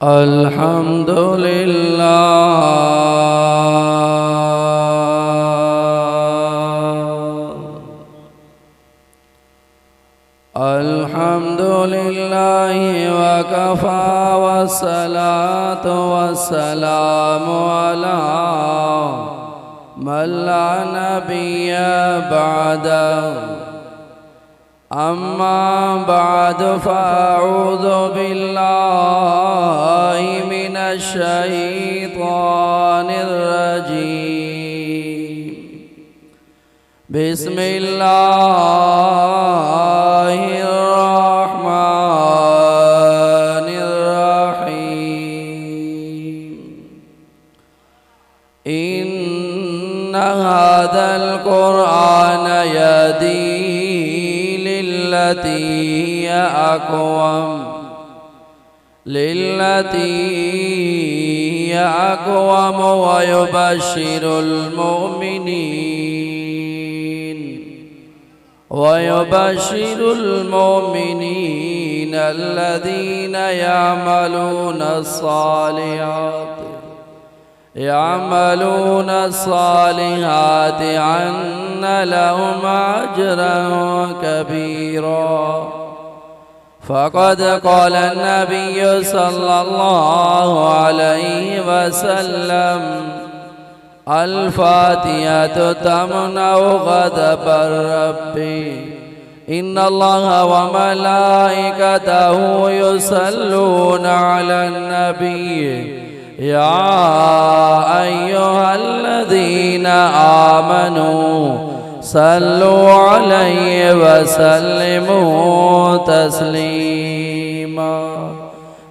अल्हम्दुलिल्लाह वकफ़ा वस्सलातु वस्सलामु अला मन ला नबिय्य बअदहु अम्मा बअदु फ़अऊज़ु बिल्लाहि मिनश शैतानिर रजीम। बिस्मिल्लाहिर रहमानिर रहीम। इन्ना हाज़ल क़ुरआन यहदी लिल्लती हिय अक़वम व युबश्शिरुल मुमिनीन अल्लज़ीना यअमलून अस्सालिहाति अन्न लहुम अज्रन कबीरा। फ़क़द क़ाल नबिय्यु सल्लल्लाहु अलैहि वसल्लम अल-फ़ातिहतु तमनअु ग़ज़बर रब्बी इन्नल्लाह व मलाइकतहु युसल्लूना अलन नबी या अय्युहल्लज़ीना आमनू सल्लु अलैहि वसल्लिमू तस्लीमा।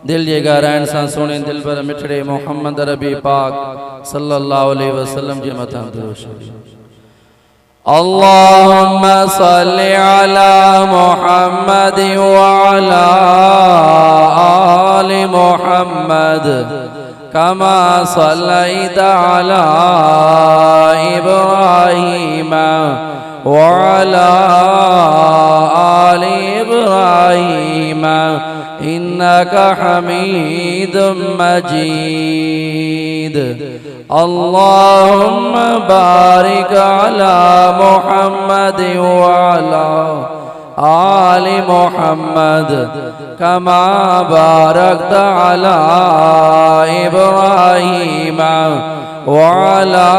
दिल जे गाराइण सां सुणे दिल पर मिठड़े मोहम्मद रबी पाक सल्लल्लाहु अलैहि वसल्लम जे मथां दुरूद शरीफ़। अल्लाहुम्मा सल्लि अला मुहम्मद व अला आलि मुहम्मद कमा सल्लैता अला इब्राहीम व अला आलि इब्राहीम इन्नका हमीदुम मजीद। अल्लाहुम्मा बारिक अला मुहम्मद व अला आलि मुहम्मद कमा बारकता अला इब्राहीम व अला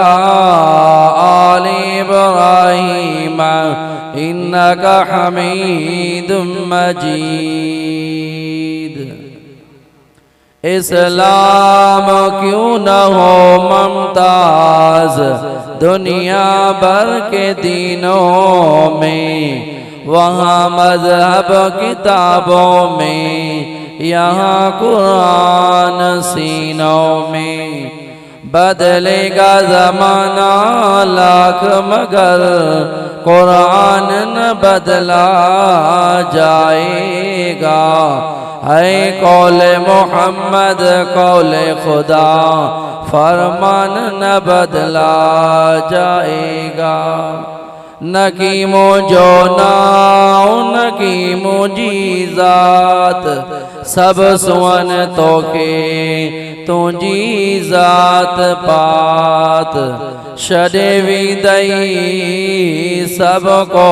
आलि इब्राहीम इन्नका हमीदुम मजीद। इस्लाम क्यों न हो मुमताज दुनिया भर के दीनों में, वहाँ मज़हब किताबों में, यहाँ कुरान सीनों में। बदलेगा ज़माना लाख मगर कुरान न बदला जाएगा। है कौले मोहम्मद कौले खुदा फरमान न बदला जाएगा। न की मुझो नाउ न की मुजीज़ात सब सुवन तो के तुझी ज़ात पात। शडे विदई सबको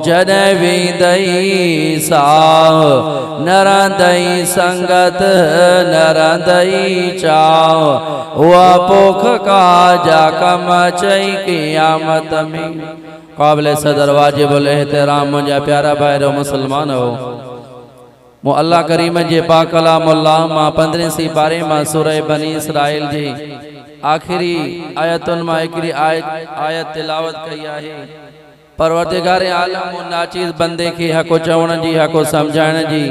जडे विदई साह नरंदई संगत नरंदई चाव हुआ पोख का जा कम चई क़यामत में। काबिल सदर वाजिब एहतराम मुझा प्यारा भाईरो मुसलमान हो। मो अल्लाह करीम जे पाक कलामुल्लाह मां 15 सी पारे मां सूरह बनी इसराइल जी आखिरी आयतुन मां हिकड़ी आयत तिलावत कई आहे। परवरदिगार आलम नाचीज़ बंदे के हको चवण जी हको समझाइण जी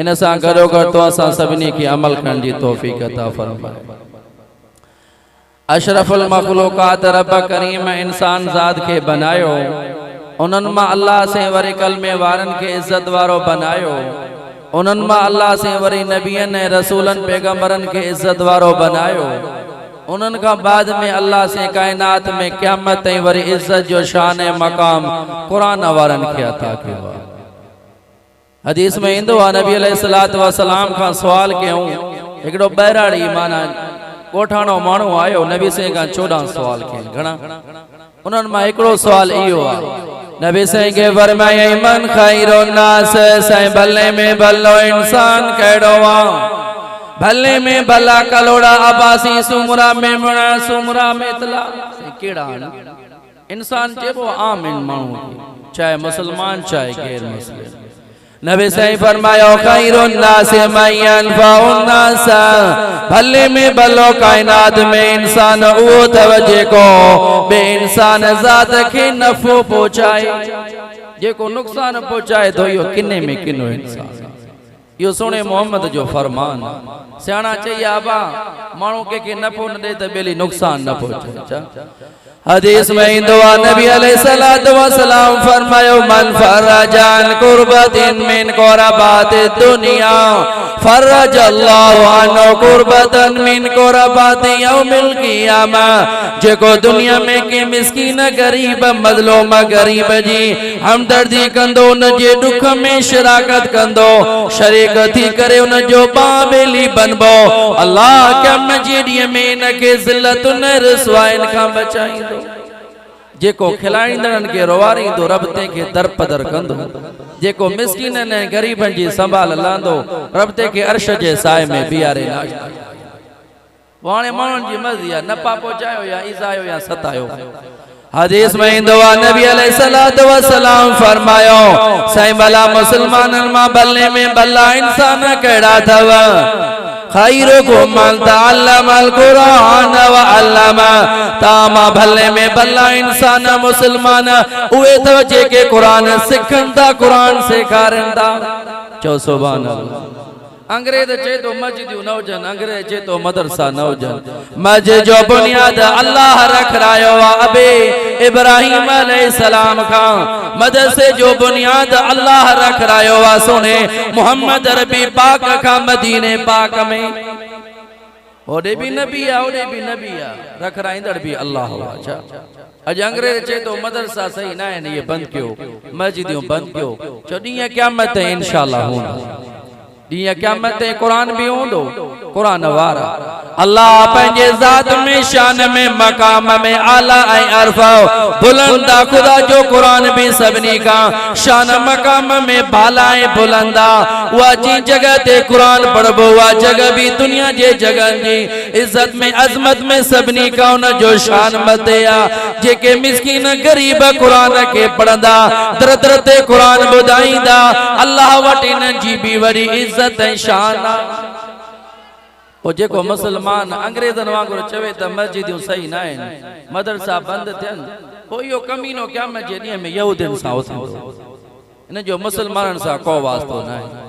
इन सां गॾोगॾु तो असां सभिनी खे अमल करण जी तौफ़ीक़ अता फरमाए। अशरफुल मखलूक़ात रब करीम इंसान ज़ात के बनायो, उन्हनि मां अल्लाह से वरी कलमे वारन के इज्जत वारो बनायो, उन्हनि मां अल्लाह से वरी नबियन रसूलन पैगंबरन के इज्जत वारो बनायो। उन्हनि का बाद में अल्लाह से कायनात में क़यामत ताईं वरी इज्जत जो शान मकाम कुरान वारन के अता कयो। हदीस में इंदो आ नबी अलैहिस्सलातु वस्सलाम का सवाल कयूं एकड़ो बैराड़ी माना कोठाणो माण्हू आयो नबी से का 14 सवाल के घणा उन्हन मा एकड़ो सवाल इयो आ नबी से के फरमाया मन खैरुन नास से भले में भलो इंसान केड़ो आ भले में भला कलोड़ा अबासी सुमरा में मुना सुमरा में तला केड़ा इंसान जेबो आम इन माण्हू चाहे मुसलमान चाहे गैर मुस्लिम नबी सही फरमायो खैरुन नास मयन फाउन नास भले में भलो कायनात में इंसान वो तवजे को बे इंसान जात के नफो पहुंचाए जे को नुकसान पहुंचाए तो यो किन्ने में किनो इंसान यो सोने मोहम्मद जो फरमान सियाणा चाहिए आबा माण्हू के नफो न दे त बेली नुकसान न पहुंचे हदीस में इंदुआ नबी अलैहिस्सलातु वस्सलाम फरमायो मन फरजान कुर्बतिन मिन कुरबात दुनिया फरज अल्लाहु अन्हु कुर्बतन मिन कुरबात यौमिल क़ियामा जेको दुनिया में के मिस्कीन गरीब मजलूम गरीब जी हमदर्दी कंदो न जे दुख में शराकत कंदो शरीक थी करे उन जो बाबेली बनबो अल्लाह के मजीदिय में न के जिल्लतुन रसवाइन का बचाई जेको खिलाईंदड़न के रोवारी दो रब ते के दरपदर कंदो जेको मिस्कीनन ने गरीबन जी संभाल लांदो रब ते के अर्श जे साए में बियारे नाश्ता वाणे माण्हुनि जी मर्ज़ी आ न पापो चायो या ईज़ायो या सतायो हदीस में इंदुआ नबी अलैहिस्सलातु वस्सलाम फरमायो सही भला मुसलमानन मा भले में भला इंसान केड़ा थव खैरुकुम मन तअल्लमल कुरान व अल्लमा तामा भले में भला इंसान मुसलमान उहे तो जेके कुरान सिखंदा कुरान सेखारंदा चो सुभान अल्लाह अंग्रेज चे तो मस्जिदूं न हुजन अंग्रेज चे तो मदरसा न हुजन मस्जिद जो बुनियाद अल्लाह रख रायो अबे इब्राहिम अलैहिस्सलाम का मदरसे जो बुनियाद अल्लाह रख रायो सोने मोहम्मद रबी पाक का मदीने पाक में ओडे भी नबी आ रख राइंदड़ भी अल्लाह अच्छा अज अंग्रेज चे तो मदरसा सही ना है ये बंद क्यों मस्जिदूं बंद क्यों चोॾींहं क़यामत इंशाअल्लाह होना दिया क़यामत कुरान भी होंदो कुरान वारा अल्लाह पंहिंजे ज़ात में शान में मकाम में आला ऐं अरफा बुलंदा खुदा जो कुरान भी सभिनी का शान मकाम में भाला ऐं बुलंदा उहा जी जगह ते कुरान पढ़बो उहा जगह भी दुनिया जे जगह जी इज्जत में अजमत में सभिनी का उन जो शान मथे आ जेके मिस्कीन गरीब कुरान के पढ़ंदा दर दर ते कुरान ॿुधाईंदा अल्लाह वटि इन्हनि जी भी वरी इज्जत ऐं शान आ ओ जेको मुसलमान अंग्रेजन वांगुरु चवे त मस्जिदूं सही न आहिनि मदरसा बंद थियनि पोइ इहो कमीनो क़यामत जे ॾींहं में यहूदियुनि सां उथंदो इन जो मुसलमाननि सां को वास्तो न आहे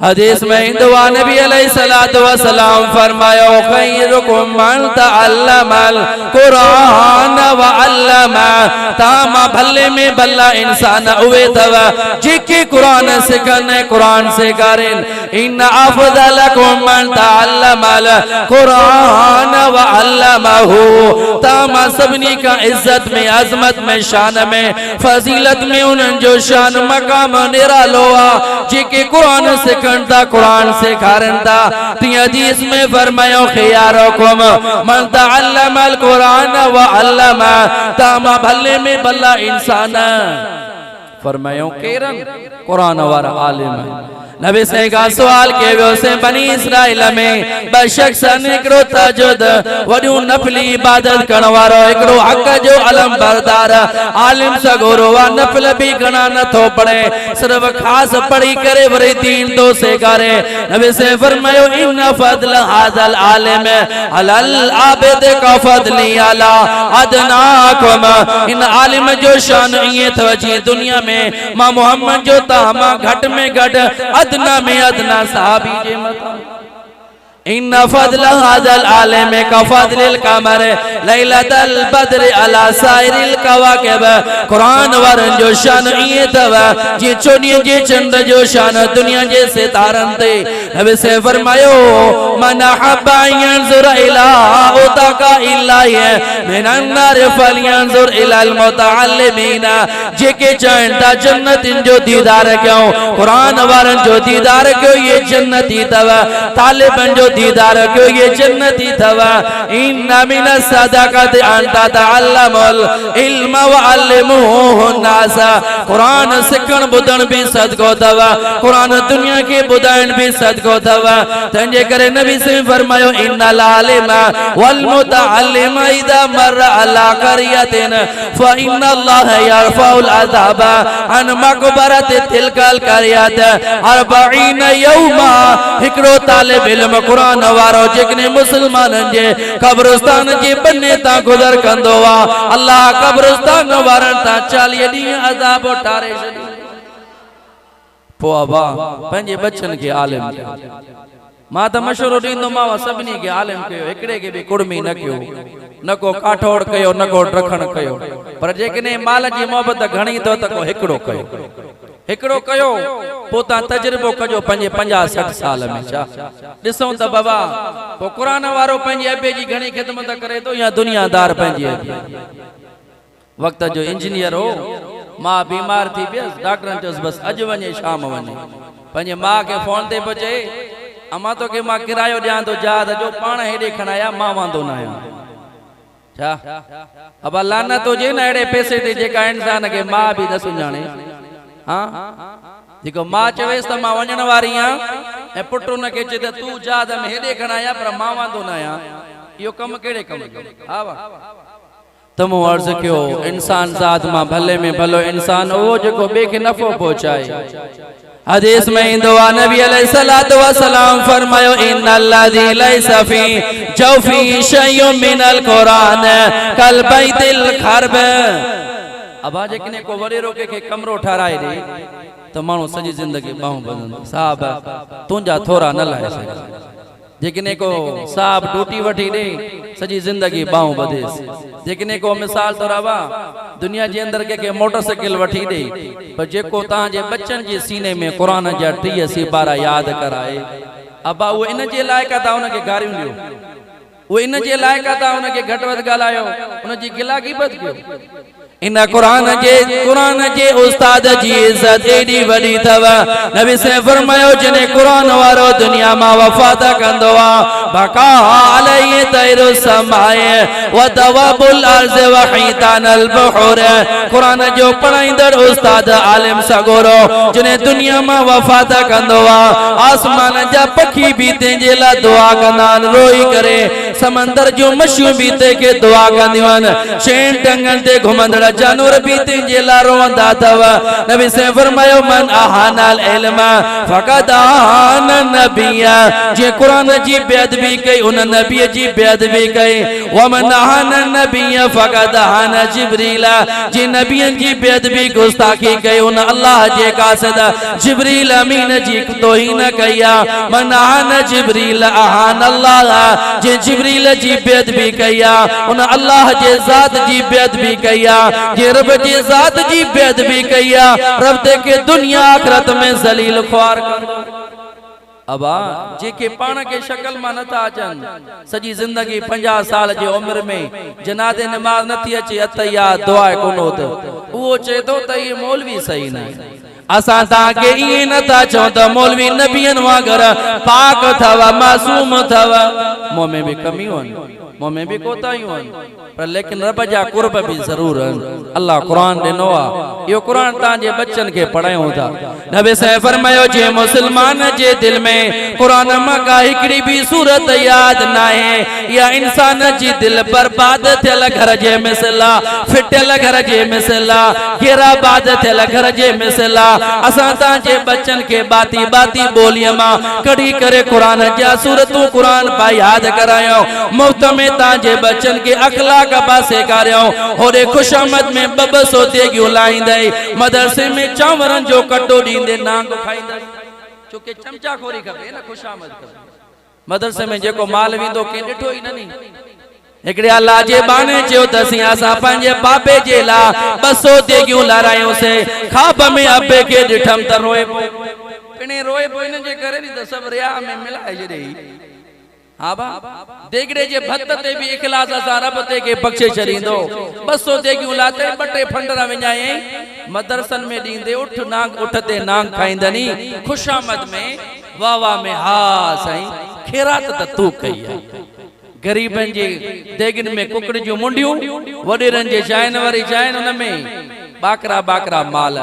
हदीस में इंदुआ नबी अलैहिस्सलातु वस्सलाम फरमायो खैरुकुम मन तअल्लमल कुरान व अल्लमा तामा भले में भला इंसान उहे तव जेके कुरान सिखन कुरान सेखारन इन अफदलकुम मन तअल्लमल कुरान व अल्लमहु तामा सभनी का इज्जत में अजमत में शान में फजीलत में उन्हनि जो शान मकाम निरालो आ जेके कुरान सिख कुरान सेखारंदा ती हदीस में फरमायो खियारुकुम मन तअल्लमल कुरान व अल्लमा तामा भले में भला इंसान फरमायो केरन कुरान वारा आलिम नबी से का सवाल के वो से बनी इस्राइल में बशख्स निकरो तजुद वडू नफली इबादत करने वालो एकरो हक जो अलम बरदार आलिम सगोरो वा नफल भी गना न थो पड़े सिर्फ खास पढ़ी करे वरी दीन तो से करे नबी से फरमायो इन फضل हाजल आलिम अलल आबिद का फضली अला अदनाकुम इन आलिम जो शान ये थवजी दुनिया में मां मोहम्मद जो तामा घट में घट अदना में अदना साहबी जे मथा इन फضल हादल आलिम का फضलिल कमर लैलतल बद्र अला साइरिल कवाकिब। कुरान वारन जो शान ये तवा जी चोनिया जे चंद जो शान दुनिया जे सितारन ते। नबी से फरमायो मन हब्बा यंजुर इला उताका इल्ला मिनन नार फलयंजुर इलल मुतअल्लिमीना। जेके चाहन ता जन्नतिन जो दीदार क्यों कुरान वारन जो दीदार क्यों ये जन्नती तवा। तालिबन जो दीदार क्यों ये जन्नती तवा। इन्ना मिन सदक़त अंता तअल्लमुल इल्म व अल्लिमुहु नासा। कुरान सिखण बुधण भी सदको तवा। कुरान दुनिया के बुधाइण भी सदको तवा। तंजे करे नबी से फरमायो इन्नल आलिमा वल मुतअल्लिम इदा मर अला करियतिन फ इन्नल्लाह यरफउल अज़ाबा अन मक़बरत तिलकल करियत 40 यौमा। हिकड़ो तालिब इल्म कुरान वारो जेकने मुसलमानन जे कब्रिस्तान जे बन्ने ता गुज़र कंदो वा अल्लाह कब्रिस्तान वारन ता 40 ॾींहं अज़ाब उठारे छॾी। पो अबा पंहिंजे बच्चन के आलिम मां त मशवरो ॾींदो मां सभिनी के आलिम कयो हिकड़े के भी कुड़मी न कयो न को काठोड़ कयो न को रखण कयो। पर जेकने माल जी मोहब्बत घणी तो त को हिकड़ो कयो हिकड़ो कयो पोता तजुर्बो कजो पंजे 50-60 साल में छा दिसो त बाबा पो कुरान वारो पंजे अबे जी घणी खिदमत करे तो या दुनियादार पंजे वक्त जो इंजीनियर हो मां बीमार थी बियस डॉक्टरन चस बस अज वने शाम वने पंजे मां के फोन ते बचे अमा तो के मां किरायो दियां तो जाद जो पाण हेडे खणाया मां वांदो ना आया छा। अब लानत तो जे ना एड़े पैसे ते जेका इंसान के मां भी न सुञाणे। हां जेको मां चवेस त मां वञण वारी आ ए पुटु न के चे त तू जाद में हेडे खणाया पर मां वांदो ना आया। यो कम केड़े कम हा वा तमो अर्ज कयो इंसान जात मां भले में भलो इंसान वो जेको बे के नफो पहुंचाए। हदीस में इंदवा नबी अलैहिस्सलातु वस्सलाम फरमायो इन्नल्लज़ी लैसा फी जौफी शय्युम मिनल कुरान कल बैतिल खरब। अब आज किने को वडे रोके के कमरो ठहराए दे तो मानो सजी जिंदगी बाहु बंद साहब तुंजा थोरा न लाए सके। जेकने को साहब टूटी वठी दे सजी जिंदगी बाहु बदेस। जेकने को मिसाल तोरावा दुनिया जे अंदर के मोटरसाइकिल वठी दे पर जेको ता जे बच्चन जे सीने में कुरान जा 30 सिपारा याद कराए। अब वो इन जे लायक ता उन के गारियो लियो वो इन जे लायक ता उन के घटवत गालायो उन जी गिला गिबत कयो। इन कुरान जे उस्ताद जी इज्जत एडी वडी तवा। नबी से फरमायो जने कुरान वारो दुनिया मा वफात कंदो आ बका अलैहि तैरु समाए व दवाबुल अर्ज व हितानल बहर। कुरान जो पढ़ाईंदड़ उस्ताद आलिम सगोरो जने दुनिया मा वफात कंदो आ आसमान जा पखी भी तेजे ला दुआ कंदान रोई करे। समंदर जो मछियूं भी ते के दुआ कंदियूं शेन टंगन ते घुमंदड़ जानवर भी तेजे ला रोंदा तव। नबी से फरमायो मन आहानल इल्म फकद आहान नबिया। जे कुरान जी बेअदबी कई उन नबी जी बेअदबी कई। व मन आहान नबिया फकद आहान जिब्रील। जे नबियन जी बेअदबी गुस्ताखी कई उन अल्लाह जे कासिद जिब्रील अमीन जी तौहीन कईया। मन आहान जिब्रील आहान अल्लाह। जे जिब्रील जी बेअदबी कईया उन अल्लाह जे जात जी बेअदबी कईया। जे रब जे जात जी बेअदबी कईया रब ते के दुनिया आखिरत में जलील ख्वार कंदो। अबा जेके पाण के शक्ल मा नथा अचन सजी जिंदगी 50 साल जे उम्र में जनाज़े नमाज नथी अचे अतया दुआ कोनो त वो चे तो त ये मौलवी सही न असा ता के ये नथा चो त मौलवी नबियन वागर पाक थवा मासूम थवा। मुंह में भी कमी होन मुंह में भी कोताहियूं पर लेकिन रब जा कुर्ब भी जरूर अल्लाह कुरान दिनो आ यो कुरान ता जे बच्चन के पढ़ायो था। नबी से फरमायो जे मुसलमान जे दिल में कुरान मा का हिकड़ी भी सूरत याद ना है या इंसान जी दिल बर्बाद थियल घर जे मिसला फिटल घर जे मिसला गिराबाद थियल घर जे मिसला। असा ता जे बच्चन के बाती बाती बोलिया मा कड़ी करे कुरान जा सूरतू कुरान पा याद करायो। मुफ्त में ता जे बच्चन के अखलाक पासे कार्यो होरे खुशामद में बबसो देगियो लाइंदे मदरसे में चावरन जो कटो दींदे नांग खाइंदे चुके चमचा खोरी खबे ना खुशामद कर मदरसे में जेको माल विंदो के ॾिठो ई न नी एकड़े अल्लाह जे बाने चयो त असीं असां पंहिंजे बाबे जे ला 200 देगियूं लारायोसे ख़्वाब में अबे के ॾिठम त रोए पो पिणे रोए पो इन जे करे नी त सब रिया में मिलाए जड़े हां बा देगड़े जे भत ते भी इखलास असा रब ते के बख्शे छरींदो 200 देगियूं लाते बटे फंडरा विञाए मदरसन में दींदे उठ नांग उठते नांग खाइंदनी खुशामद में वाह वाह में हा साईं खैरात त तू कई है गरीबन जे देगिन में कुकड़ जो मुंडियूं वडेरन जे चाइन वारी चाइन उन में बाकरा बाकरा माल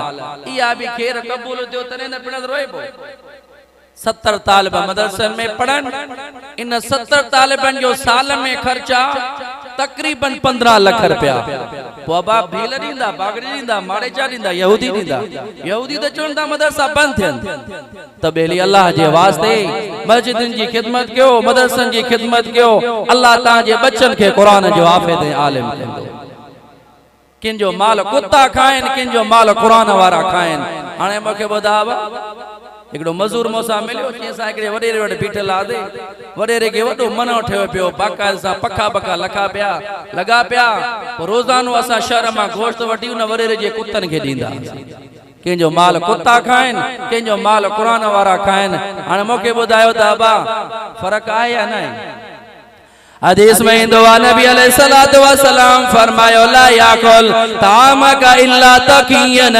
इया भी खैर कबूल थियो तने न पिण रोए पो 70 तालिब मदरसन में पढ़न इन 70 तालिबन जो साल में खर्चा तकरीबन 15 लाख रुपया पोबा भील दींदा बागड़ी दींदा माड़ेचा दींदा यहूदी तो चवंदा मदरसा बंद थियन त बेली अल्लाह जे वास्ते मस्जिदन जी खिदमत कयो मदरसन जी खिदमत कयो अल्लाह ता जे बच्चन के कुरान जो हाफिज आलिम कंदो किन जो माल कुत्ता खाइन किन जो माल कुरान वारा खाइन हाने मके बुधावा एकड़ो मजूर मोसा मिलियो चेसा एकड़े वडेरे वडे बीठल आदे वडेरे के वडो मनो ठयो पियो बाकायदा सा पखा बका लगा पिया रोजानो असा शहर मा गोश्त वटी उन वडेरे जे कुत्तन के दींदा केंजो माल कुत्ता खाइन केंजो माल कुरान वारा खाइन हाने मोके बुधायो त अबा फर्क आहे या नहीं हदीस में इंदवा नबी अलैहिस्सलातु वस्सलाम फरमायो ला याकुल तामका इल्ला तकियन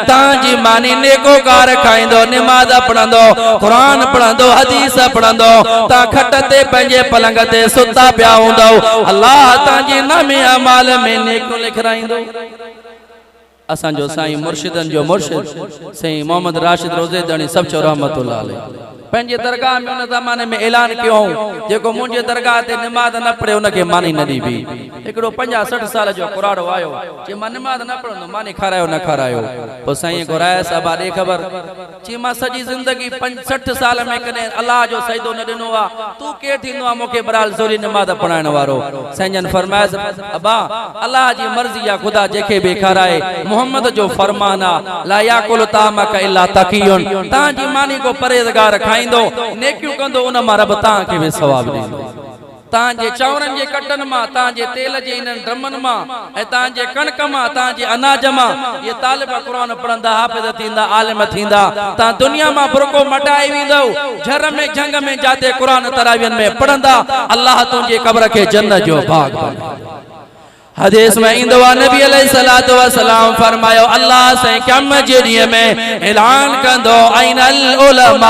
ताजी मानी नेको कार खाइंदो नमाज पढ़ंदो कुरान पढ़ंदो हदीस पढ़ंदो ता खटते पंजे पलंग ते सुता पिया हुंदो अल्लाह ताजी नामे अमाल में नेको लिखराइंदो असा जो साईं मुर्शिदन जो मुर्शिद साईं मोहम्मद राशिद रोज़ेदानी सब चो रहमतुल्लाह अलैहि पंजे दरगाह में उन जमाने में ऐलान कियो जेको मुझे दरगाह ते नमाज न पढ़े उनके मानी न दीबी एकड़ो 50-60 साल जो कुराड़ो आयो जे मां नमाज न पढ़ंदो मानी खारायो न खारायो पो साईं घुराए साबा दे खबर ची मां सजी जिंदगी 60 साल में कने अल्लाह जो सजदो न दिनो आ तू के थींदो आ मोके बराल जोरी नमाज पढ़ाइण वारो साईं फरमाया अबा अल्लाह जी मर्जी या खुदा जेके भी खाराए मोहम्मद जो फरमान आ ला याकुल तामका इल्ला तकियुन ता जी मानी को परहेजगार नेकियूं कंदो उन मां रब तां के भी सवाब दींदो तां जे चावरन जे कटन मां तां जे तेल जे इन ड्रमन मां ए तां जे कणक मां तां जे अनाज मां ये तालिब कुरान पढ़ंदा हाफिज थींदा आलिम थींदा तां दुनिया मां बुरको मटाए विंदो झर में जंग में जाते कुरान तरावियन में पढ़ंदा अल्लाह तुंहिंजे कब्र के जन्नत जो बाग बनाए हदीस में इंदवा नबी अलैहिस्सलातु वस्सलाम फरमायो अल्लाह से क़यामत जे ॾींहं में ऐलान कंदो आइनल उलमा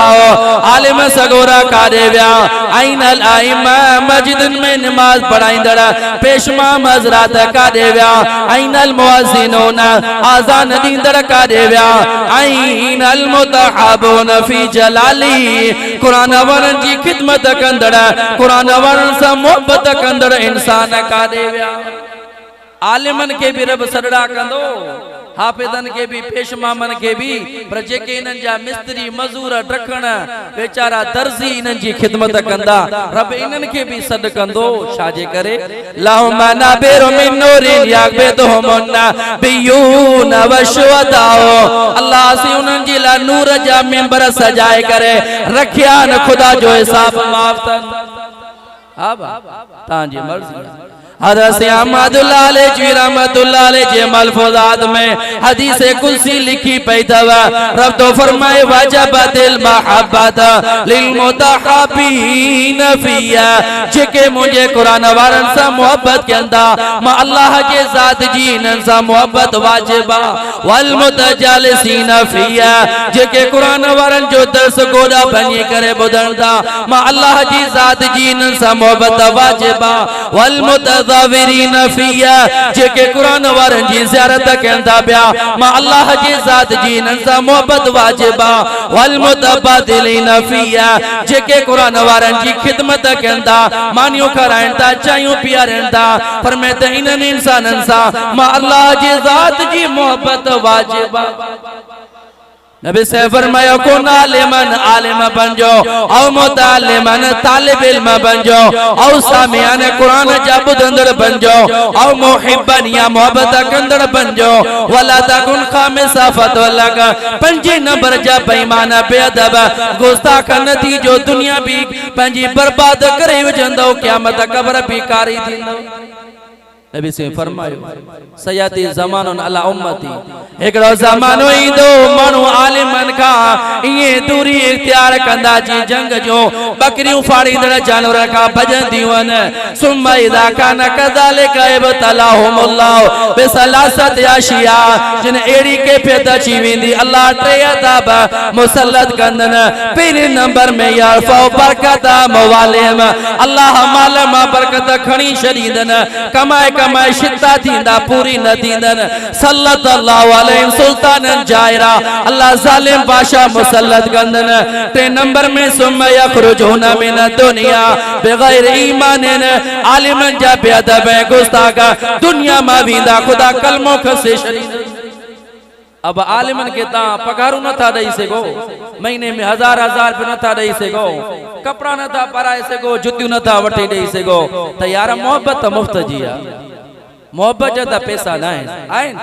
आलिम सगोरा कारे विया आइनल आइमा मस्जिदन में नमाज पढ़ाईंदड़ पेशमा मज़रात कारे विया आइनल मुअज्जिनून आज़ान ॾींदड़ कारे विया आइनल मुतहबून फी जलाली कुरान वारन जी खिदमत कंदड़ कुरान वारन सां मोहब्बत कंदड़ इंसान कारे विया आलिमन के भी रब सदड़ा कंदो हाफिजन के भी पेशमामन के भी पर जेके इनन जा मिस्त्री मजूर ड्रखण बेचारा दर्जी इनन जी खिदमत कंदा रब इनन के भी सद कंदो छाजे करे लाहुम्मा नाबिरु मिन नूरिन यागबिदुहुमुन्ना बियून वशुदाओ अल्लाह से उनन जी ला नूर जा मेंबर सजाए करे रखिया न खुदा जो हिसाब माफ तन अब तां जी मर्जी हज़रत अहमदुल्लाह अलैहि रहमतुल्लाह अलैहि जे मलफूजात में हदीस कुर्सी लिखी पई थव रब तो फरमाए वजबतिल महब्बत लिल मुतहब्बीन फिया जेके मुझे कुरान वारन सा मोहब्बत कंदा मां अल्लाह के जात जी इनन सा मोहब्बत वाजिबा वल मुतजालिसीन फिया जेके कुरान वारन जो दर्स गोदा बनी करे बुधंदा मां अल्लाह जी जात जी इनन सा मोहब्बत वाजिबा वल मुतज़ाविरीन फिया जेके कुरान वारन जी ज़ियारत कंदा पिया मां अल्लाह जी जात जी इनन सा मोहब्बत वाजिबा वल मुतबादिलीन फिया जेके कुरान वारन जी खिदमत कंदा मानियो कराइन ता चायूं पियारन ता फरमाए त इनन इंसानन सा मां अल्लाह जी जात जी मोहब्बत वाजिबा नबी से फरमाया कुन आलिमन आलिम बन जाओ औ मुतालिमन तालिब इल्म बन जाओ औ सामियान कुरान जा बुदंदड़ बन जाओ औ मुहिब्बन या मोहब्बत कंदड़ बन जाओ वला तकुन खामिसा फतवला का पंजी नंबर जा बेईमान बेअदब गुस्ताख नतीजो दुनिया भी पंजी बर्बाद करे वजंदो क़यामत कब्र भी कारी थींदो। नबी से फरमायो सयाती ज़मानुन अला उम्मती एकड़ो ज़मानो ईंदो माण्हू आलिमन खां इए दूरी इख्तियार कंदा जी जंग जो बकरियूं फाड़ींदड़ जानवर खां भजंदियूं आहिनि। सुम्मा इज़ा कान कज़ालिका इब्तलाहुमुल्लाह बिसलासति अशिया जिन अहिड़ी कैफ़ियत अची वेंदी अल्लाह टे अज़ाब मुसलत कंदनि। पहिरें नंबर में यरफ़उ बरकत मवालिम अल्लाह माल मां बरकत खणी छॾींदनि कमाए कमाए शिता थींदा पूरी न थींदनि। सल्लल्लाहु अलैहि सुल्तानन जायरा अल्लाह ज़ालिम बादशाह मुसल्लत कंदनि। टे नंबर में सुम्मा यखरुजून मिन दुनिया बगैर ईमान आलिमन जा बेअदब गुस्ताख दुनिया मां वेंदा खुदा कलमो खसे छॾींदो। अब आलिमन के ता पगारू न था दई सको महीने में 1000 रुपया न था दई सको कपड़ा न था पराए सको जुतियूं न था वठी दई सको त यार मोहब्बत मुफ्त जी आ मोहब्बत जा पैसा न आहिनि।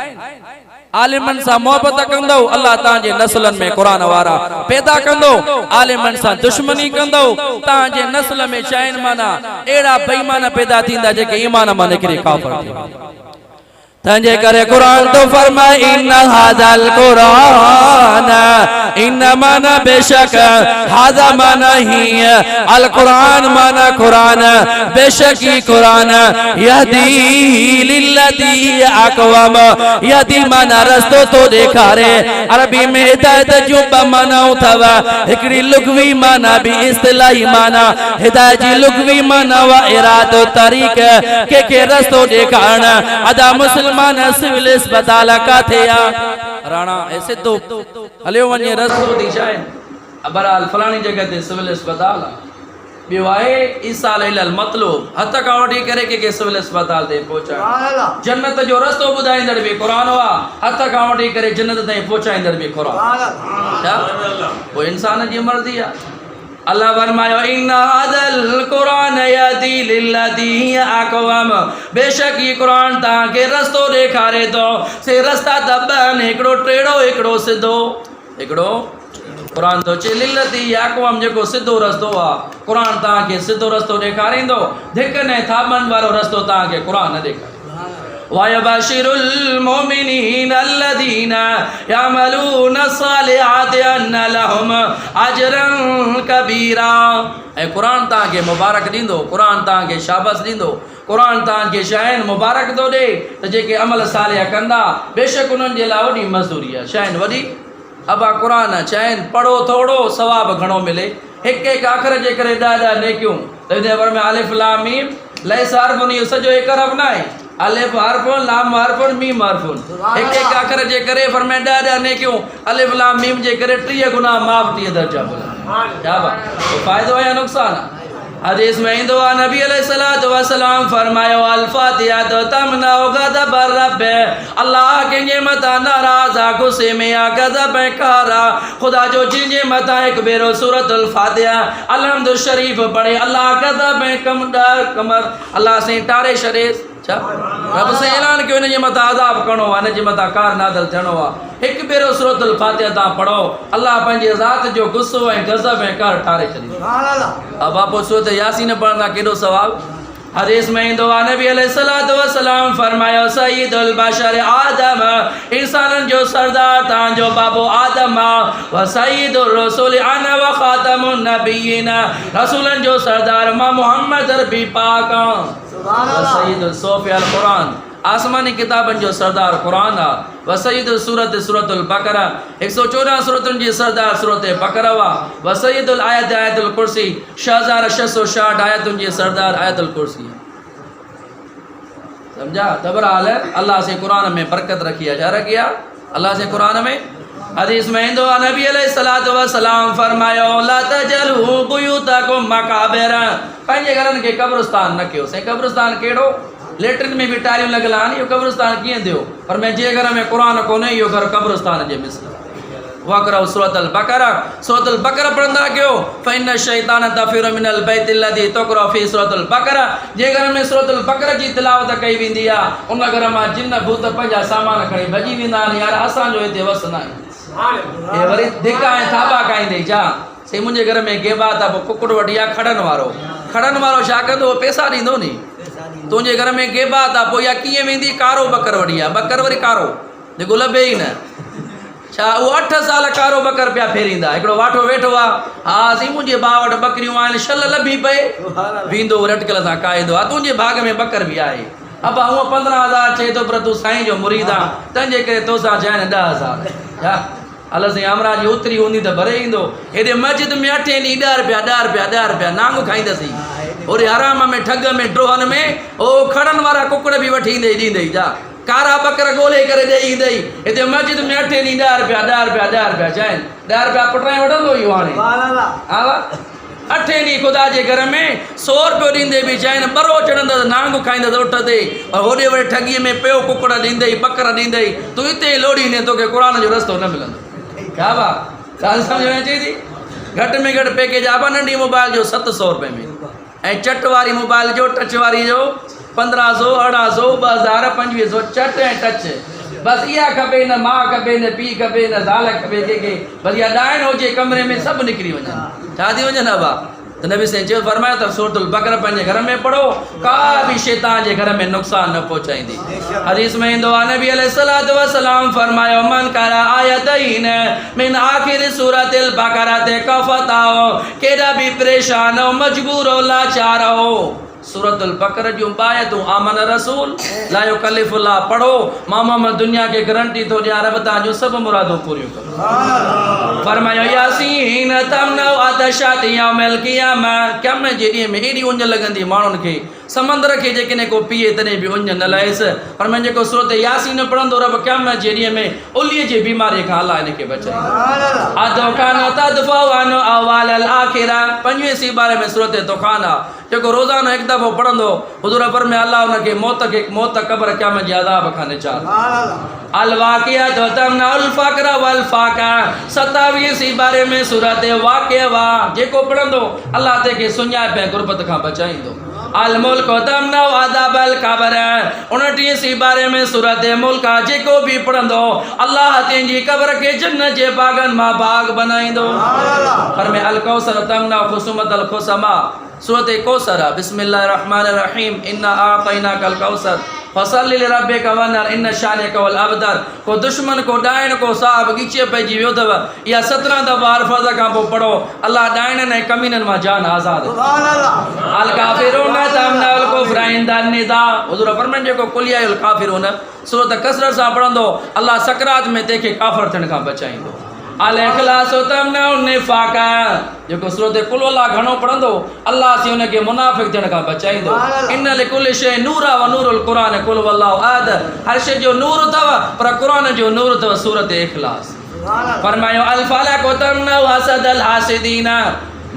आलिमन सा मोहब्बत कंदो अल्लाह तांजे नस्लन में कुरान वारा पैदा कंदो आलिमन सा दुश्मनी कंदो तांजे नस्ल में शाइन माना एड़ा बेईमान पैदा थींदा जेके ईमान मां निकरे काफिर थींदा। तंजे करे कुरान तो फरमाए इन हादल कुरान इन माना बेशक हादा माना ही अल कुरान माना कुरान बेशक ही कुरान यहदी लिल्लती अक़वम यहदी माना रस्तो तो देखारे अरबी में हिदायत जो माना उथवा हिकड़ी लुगवी माना भी इस्तिलाही माना हिदायत जी लुगवी माना व इरादो तरीक के रस्तो देखारण अदा मुस्लिम सिविल अस्पताल का थे राणा ऐसे तो हलियो वने रस्तो दिशाए बहरहाल फलानी जगह ते सिविल अस्पताल बियो आहे ईसा अलैहिल मतलूब हथ का वठी करे के सिविल अस्पताल ते पहुंचा जन्नत जो रस्तो बुधाईंदड़ भी कुरान वा हथ का वठी करे जन्नत ताईं पहुंचाईंदड़ भी कुरान छा वो इंसान जी मर्जी आ। अल्लाह फरमायो इन्ना हादल कुरान यहदी लिल्लती अक़वम बेशक ये कुरान ताके रस्तो देखारे तो से रस्ता दबन एकड़ो टेड़ो एकड़ो सिधो एकड़ो कुरान तो चे लिल्लती अक़वम जेको सिधो रस्तो आ कुरान ताके सिधो रस्तो देखारींदो धिक ने थाबन वारो रस्तो ताके कुरान न देखारे। वयबशिरुल मोमिनीन अल्लज़ीना यअमलूना अस्सालिहाति अन्ना लहुम अजरन कबीरा। ए कुरान ताके मुबारक दींदो कुरान ताके शाबाश दींदो कुरान ताके शाइन मुबारक दो दे त जेके अमल सालिह कंदा बेशक उन्हनि जे लाइ वॾी मज़दूरी आहे शाइन वॾी। अबा कुरान शाइन पढ़ो थोड़ो सवाब घणो मिले हिक हिक अखर जे करे ॾाढा नेकियूं पर में अलिफ लाम मीम लैस हर्फ़ुन इहो सॼो हिक हर्फ़ न आहे अलिफ हर्फ़ुन लाम हर्फ़ुन मीम हर्फ़ुन हिक हिक अखर जे करे फरमाए ॾाढा नेकियूं अलिफ लाम मीम जे करे 30 गुना माफ़ 30 दर्जा क्या बात फ़ाइदो है या नुक़सान। हदीस में इंदो नबी अलैहिस्सलातु वस्सलाम फरमायो अल फातिहा तो तमना गज़ब रब अल्लाह के मता नाराज आ गुस्से में आ गज़ब कारा खुदा जो जिने मता एक बेरो सूरतुल फातिहा अलहम्दु शरीफ पढ़े अल्लाह गज़ब कमर अल्लाह से टारे शरे रब से ऐलान क्यों ने मता अज़ाब करणो आहे ने मता कार नादल थियणो आहे एक बेरो सूरतुल फातिहा ता पढ़ो अल्लाह पंहिंजे ज़ात जो गुस्सो ऐं गज़ब ऐं कर ठारे छॾींदो। अब आप सूरत यासीन पढ़ना केॾो सवाब। हदीस में इंदो नबी अलैहिस्सलातु वस्सलाम फरमायो सय्यदुल बशर आदम इंसानन जो सरदार तां जो बाबो आदम व सय्यदुर रसूल अना व खातमुन नबिय्यिन रसूलन जो सरदार मां मोहम्मद रबी पाक सय्यदुल सोफिया कुरान आसमानी किताबन जो सरदार कुरान आ व सय्यदुल सूरतुल बकरा 114 सूरतुन जी सरदार सूरत बकरा वा व सय्यदुल आयत आयतुल कुर्सी 6660 आयतुन जी सरदार आयतुल कुर्सी समझा। तबराल अल्लाह से कुरान में बरकत रखी है जा रखिया अल्लाह से कुरान में। हदीस में इंदो नबी अलैहिस्सलातु वस्सलाम फरमायो ला तजलू बुयूतकुम मकाबिर पंहिंजे घरनि खे कब्रिस्तान न कयो से कब्रिस्तान केड़ो लेटरिन में भी टारियूं लॻल आहिनि इहो कब्रिस्तान कीअं थियो पर मैं जे घर में कुरान कोन्हे इहो घर कब्रिस्तान जे मिसल वक़रा सूरतुल बकरा। सूरतुल बकरा पढ़ंदा कयो फ़इन्न शैतान तफ़िरु मिनल बैतिल लज़ी तुक़रा फ़ी सूरतुल बकरा। जे घर में सूरतुल बकरा जी तिलावत कई वेंदी आहे उन घर मां जिन भूत पंहिंजा सामान खणी भॼी वेंदा आहिनि। यार असांजो हिते वस न आहे। वरी धिका ऐं थाबा खाईंदे जा से मुंहिंजे घर में गेबा त पोइ कुकुड़ वठी आहे खड़नि वारो छा कंदो पैसा ॾींदो नी। तुंहिंजे घर में गेबा त पोइ इहा कीअं वेंदी कारो बकर वठी आहे बकर वरी कारो जेको लभे ई न छा उहो 8 साल कारो बकर पिया फेरींदा। हिकिड़ो वाठो वेठो आहे हा सी मुंहिंजे भाउ वटि बकरियूं आहिनि छल लभी पए वेंदो रटकल सां काईंदो आहे तुंहिंजे भाग में बकर बि आहे। अबा हूअं 15,000 चए थो पर तूं साईं जो मुरीद आहे तंहिंजे करे तोसां चइनि 10,000 छा हल साईं अमरा जी ओतिरी हूंदी त भरे ईंदो। हेॾे मस्जिद में 8 ॾींहं 10 रुपया नांग खाईंदसीं। होॾे हराम में ठग में ड्रोहन में ओ खड़नि वारा कुकड़ बि वठी ईंदे जा कारा बकर ॻोल्हे करे ॾेई ईंदई। हिते मस्जिद में 8 ॾींहं 10 रुपया चइनि 10 रुपया पुटाए वठंदो इहो हाणे हा 8 ॾींहं ख़ुदा जे घर में 100 रुपयो ॾींदे बि चइनि बरो चढ़ंदसि नांग खाईंदसि उठ ते होॾे वरी ठगीअ में पियो कुकड़ ॾींदई बकर ॾींदई तूं हिते ई लोड़ी ने तोखे क़ुर जो रस्तो न मिलंदो। क्या बा ॻाल्हि सम्झ में अचे थी। घटि में घटि पैकेज आहे नंढी मोबाइल जो 700 रुपए में ऐं चट वारी मोबाइल जो टच वारी जो 1500 1800 2000 2500 चट ऐं टच बसि इहा खपे न मां खपे न पीउ खपे न ज़ाल खपे कंहिंखे बसि इहा ॾाइण हुजे कमरे में सभु निकिरी वञनि छा थी वञनि अबा त नबी साईं चयो फरमायो त सूरतुल बकरा पंहिंजे घर में पढ़ो का बि शैतान जे घर में नुक़सान न पहुचाईंदी। हदीस में ईंदो आहे नबी अलैहिस्सलातु वस्सलाम फरमायो मन करा आयतैन मिन आखिर सूरतिल बकरा ते कफताओ केॾा बि परेशान हो मजबूर हो लाचार हो सूरतुल बकरा जूं आयतूं आमन रसूल ला युकल्लिफुल्लाह पढ़ो मां दुनिया के गारंटी थो ॾियां रब तव्हांजूं सभु मुरादूं पूरियूं कंदो। फरमायो यासीन तमनउ अदशात यौमिल क़ियामा क़यामत जे ॾींहं में एॾी उञ लॻंदी माण्हुनि खे समंदर खे जेकॾहिं को पीए तॾहिं बि उञ न लहेसि पर मुंहिंजे जेको सूरत यासीन पढ़ंदो रब क़यामत जे ॾींहं में उलीअ जी बीमारी खां अलाह हिनखे बचाईंदो। अदोखान तदफवान अवालल आखिरा 25 बारे में सूरत तोखान आहे जेको रोज़ानो हिकु दफ़ो पढ़ंदो हुज़ूर फरमाया अलाह हुनखे मौत क़ब्र क़यामत जे अज़ाब खां निजात। अल वाक़िया तो तमनउल फ़क़्र वल फ़ाक़ा 27 बारे में सूरत वाक़िया जेको पढ़ंदो अलाह तंहिंखे सुञाइप ऐं गुरबत खां बचाईंदो। अल मुल्क तमनउ अदाबल क़ब्र 29 बारे में सूरत मुल्क जेको भी पढ़ंदो अल्लाह तंहिंजी क़ब्र के जन्नत जे बागन मां बाग बनाईंदो। फरमाए अल कौसर तमनउ खुसूमतल खुसमा सूरत कौसर बिस्मिल्लाहिर रहमानिर रहीम इन्ना आतैनाकल कौसर फसल्लि लिरब्बिका वनहर इन शानिका वल अबतर को दुश्मन को डायण को साहब गीचे पइजी वियो अथव इहा 17 दफ़ा हरफज़ खां पोइ पढ़ो अल्लाह डायणनि ऐं कमीननि मां जान आज़ाद। अल काफ़िरून तमनउल कुफ्र इंदन निदा हुज़ूर फरमाइनि जेको कुलियायुल काफ़िरून सूरत कसरत सां पढ़ंदो अल्लाह सकरात में तंहिंखे काफ़िर थियण खां बचाईंदो। अल इख़लास तमनउन निफ़ाक़ जेको सूरत कुल अल्लाह घणो पढ़ंदो अल्लाह से हुनखे मुनाफ़िक़ थियण खां बचाईंदो। इन लिकुल शै नूरा व नूरुल क़ुरान कुल वल्लाहु अहद हर शइ जो नूर अथव पर क़ुरान जो नूर अथव सूरत इख़लास। फरमायो अल फलक तमनउ हसदल हासिदीन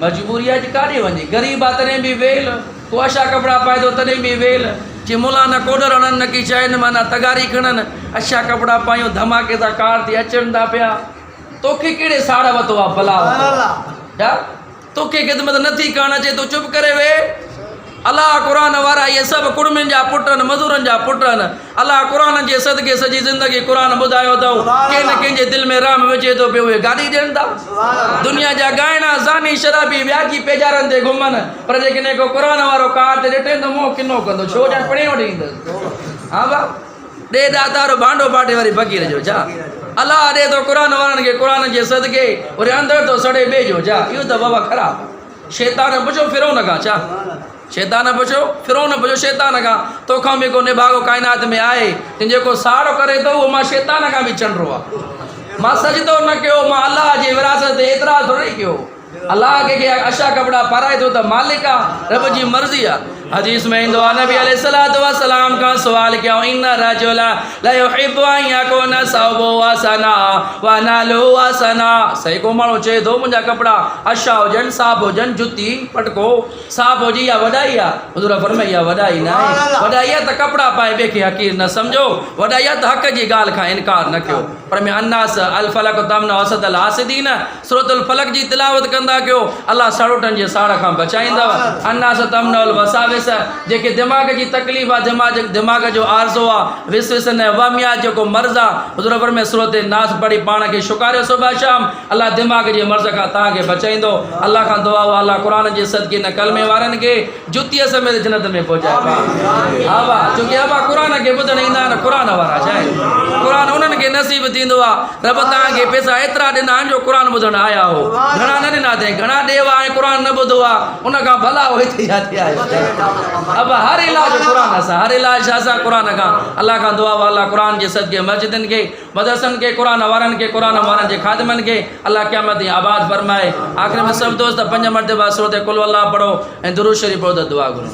मजबूरी अॼु काॾे वञे ग़रीब आहे तॾहिं बि वेल को अछा कपिड़ा पाए थो तॾहिं बि वेल जे मुला न कोडर हणनि न की चइनि माना तगारी खणनि अछा कपिड़ा पायूं धमाके सां कार थी अचनि था पिया तोखे कहिड़े साड़ वरितो आहे भला छा तोखे ख़िदमत नथी करणु अचे तूं चुप करे वे। अलाह क़ुरान वारा इहे सभु कुड़मियुनि जा पुट आहिनि मज़ूरनि जा पुट आहिनि अलाह क़ुरान जे सदके सॼी ज़िंदगी क़ुरान ॿुधायो अथऊं कंहिं न कंहिंजे दिलि में रहम विझे थो पियो उहे गाॾी ॾियनि था दुनिया जा गाइणा ज़ानी शराबी व्याजी पेजारनि ते घुमनि पर जेकॾहिं को क़ुरान वारो कार ते ॾिठे त मुंहुं किनो कंदो छो ॼण पढ़े वठी ईंदुसि हा भाउ ॾे ॾातारो भांडो पाटे वारी फ़क़ीर जो छा अलाह ॾे थो क़ुरान वारनि खे क़ुरान जे सदके वरी अंदरि थो सड़े ॿिए जो छा इहो त बाबा ख़राबु शैतान पुछो फिरोन खां छा शैतान पुछो फिरोन पुछो शैतान खां तोखां बि को निभागो काइनात में आहे जेको साड़ो करे थो उहो मां शैतान खां बि चंडरो आहे मां सजदो न कयो मां अलाह जे विरासत ते एतिराज़ थोरी कयो अलाह कंहिंखे अछा कपिड़ा पाराए थो त मालिक आहे रब जी मर्ज़ी आहे हदीस में इंदो नबी अलैहिस्सलातु वस्सलाम का सवाल किया इन्ना रजुला ला युहिब्बु अन यकुना सौबु वसना व नालु वसना। सही को माण्हू चए थो मुंहिंजा कपिड़ा अछा हुजनि साफ़ हुजनि जुती पटको साफ़ हुजे या वॾाई आहे। हुज़ूर फरमाई आहे वॾाई न आहे, वॾाई आहे त कपिड़ा पाए ॿिए खे हक़ीर न सम्झो, वॾाई आहे त हक़ जी ॻाल्हि खां इनकार न कयो। पर में अन्नास अल फलक तमन असद अल हासिदीन सूरतुल फलक जी तिलावत कंदा कयो, अल्लाह साड़ोटनि जे साड़ खां बचाईंदव। अन्नास तमन अल वसाविस जेके दिमाग़ जी तकलीफ़ आहे, दिमाग़ जो आरज़ो आहे, विसविसन ऐं वहमिया जेको मर्ज़ आहे, हुज़ूर फरमाए सूरत नास पढ़ी पाण खे शुकारियो सुबह शाम, अल्लाह दिमाग़ जे मर्ज़ खां तव्हांखे बचाईंदो। अल्लाह खां दुआ आहे अल्लाह क़ुरान जे सदके न कलमे वारनि खे जुतीअ समेत जन्नत में पहुचाए। हा वाह, छोकी अबा क़ुरान खे ॿुधण ईंदा आहिनि क़ुरान वारा छा आहे, क़ुरान उन्हनि खे नसीब थींदो आहे। रब तव्हांखे पैसा एतिरा ॾिना आहिनि जो क़ुरान ॿुधण आया हो, घणा न ॾिना अथई, घणा ॾेवा ऐं क़ुरान न ॿुधो आहे, उन खां भला उहे थी थिया। अब हर इलाज क़ुरान सां, हर इलाज असां क़ुरान खां। अल्लाह खां दुआ आहे अल्लाह क़ुरान जे सदके मस्जिदनि खे, मदरसनि खे, क़ुरान वारनि खे, क़ुरान वारनि जे ख़ादिमनि खे अल्लाह क़यामत आबाद फरमाए। आख़िर में सभु दोस्त 5 मरतबा सूरत कुल अल्लाह पढ़ो ऐं दुरूद शरीफ पढ़ो त दुआ घुरो।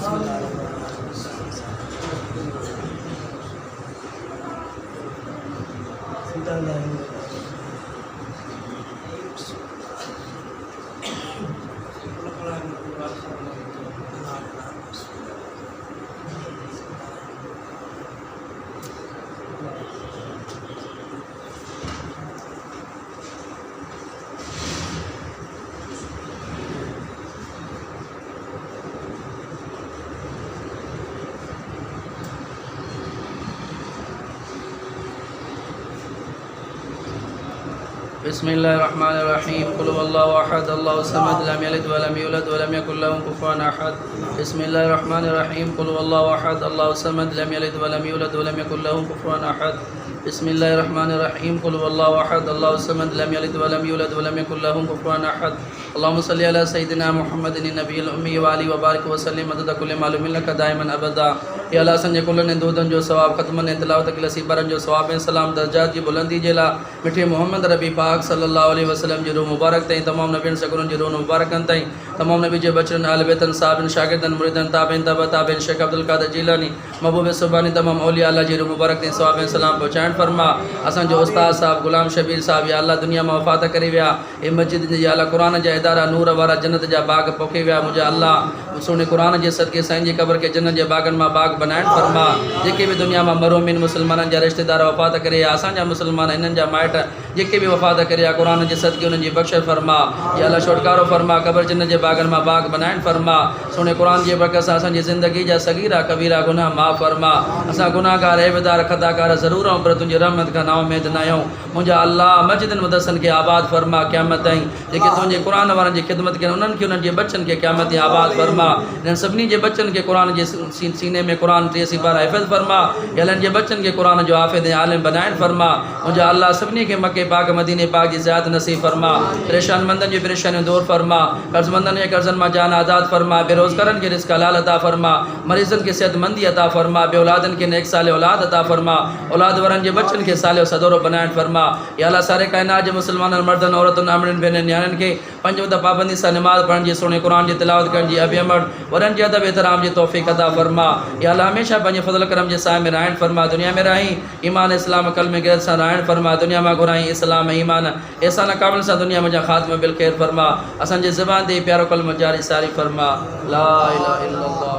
बिस्मिल्लाहिर्रहमानिर्रहीम कुल हुवल्लाहु अहद अल्लाहु समद लम यलिद व लम यूलद व लम यकुल लहु कुफुवन अहद। बिस्मिल्लाहिर्रहमानिर्रहीम कुल हुवल्लाहु अहद अल्लाहु समद लम यलिद व लम यूलद व लम यकुल लहु कुफुवन अहद। बिस्मिल्लाहिर्रहमानिर्रहीम कुल हुवल्लाहु अहद अल्लाहु समद लम यलिद व लम यूलद व लम यकुल लहु कुफुवन अहद। अल्लाहुम्मा सल्लि अला सय्यिदिना मुहम्मदिन नबिय्यिल उम्मी व आलिहि व बारिक व सल्लिम अदद कुल्लि मालूमिन लक दाइमन अबदा। या अल्लाह असांजे कुलनि ऐं दूदनि जो सवाब, ख़तमनि ऐं तिलावत कयल सीबरनि जो सवाब ऐं सलाम दर्जात जी बुलंदी जे लाइ मिठे मोहम्मद रबी पाक सल्लल्लाहु अलैहि वसल्लम जी रूह मुबारक ताईं, तमामु नबियुनि सगुरनि जी रूह मुबारकनि ताईं, तमामु नबी जे बचड़नि, आल बैतनि, साहबनि, शागिर्दनि, मुरीदनि, ताबईन, तबा ताबईन, शेख अब्दुल कादिर जीलानी, महबूब सुबानी, तमामु औलिया अल्लाह जी रूह मुबारक ताईं सवाब ऐं सलाम पहुचाइण फरमा। असांजो उस्ताद साहब गुलाम शबीर साहब या अल्लाह दुनिया में वफ़ात करे विया, ए मस्जिद जी अल्लाह क़ुरान जा इदारा नूर वारा जन्नत जा बाग पोखे विया। मुंहिंजा अल्लाह सोने क़ुरान जे सदके साईं जी क़ब्र के जन्नत जे बागनि मां बाग बनाइण फरमा। जेके भी दुनिया में मरोमिन मुसलमाननि जा रिश्तेदार वफ़ात करे या असांजा मुसलमान इन्हनि जा माइट जेके भी वफ़ात करे या क़ुरान जे सदके उन्हनि जी बख़्श फरमा। या अल्लाह छोटकारो फरमा, क़ब्र जन्नत जे बागनि मां बाग बनाइण फरमा। सोने क़ुरान जे बरकत सां असांजी ज़िंदगी जा सगीरा कबीरा गुनाह माफ़ फरमा। असां गुनाहगार ऐबदार खताकार ज़रूर आहियूं, पर तुंहिंजी रहमत खां नाउमीद न आहियूं। मुंहिंजा अल्लाह मस्जिदनि मदरसनि खे आबाद फरमा क़यामत ताईं। जेके तुंहिंजे क़ुरान वारनि जी ख़िदमत कनि उन्हनि खे, उन्हनि जे बच्चनि खे क़यामत ताईं आबाद फरमा। इन्हनि सभिनी जे बच्चनि खे क़ुरान जे सीने में क़ुरान 83 पारा हिफ़्ज़ फरमा। या इन्हनि जे बच्चनि खे क़ुरान जो हाफ़िज़ ऐं आलिम बनाइण फरमा। मुंहिंजा अल्लाह सभिनी खे मके पाक मदीने पाक जी ज़ियारत नसीब फरमा। परेशान मंदनि जी परेशानियूं दूर फरमा। कर्ज़मंदनि जे कर्ज़नि मां जान आज़ाद फरमा। बेरोज़गारनि खे रिज़्क़ हलाल अता फरमा। मरीज़नि खे सेहतमंदी अता फरमा। बे औलादनि खे नेक साले औलाद अता फरमा। औलाद वारनि जे बच्चनि खे सालियो सदोरो बनाइण फरमा। या अल्लाह सारे काइनात जे मुसलमाननि मर्दनि औरतुनि अमड़नि भेनरुनि न्याणियुनि खे पंज वक़्त पाबंदी सां नमाज़ पढ़ण जी, सुहिणे क़ुरान जी तिलावत करण जी, अबी अमड़ वरनि जे अदब एहतराम जी तौफ़ीक़ अता फरमा। या अल्लाह हमेशा पंहिंजे फज़ल करम जे साए में राइण फरमा। दुनिया में रही ईमान इस्लाम कल में ग़ैरत सां राइण फरमा। दुनिया में घुराई इस्लाम ईमान एहसान कामिल सां दुनिया में ख़ात्म बिल ख़ैर फरमा। असांजे ज़बान ते प्यारो कलमो जारी सारी फरमा। ला इलाहा इल्लल्लाह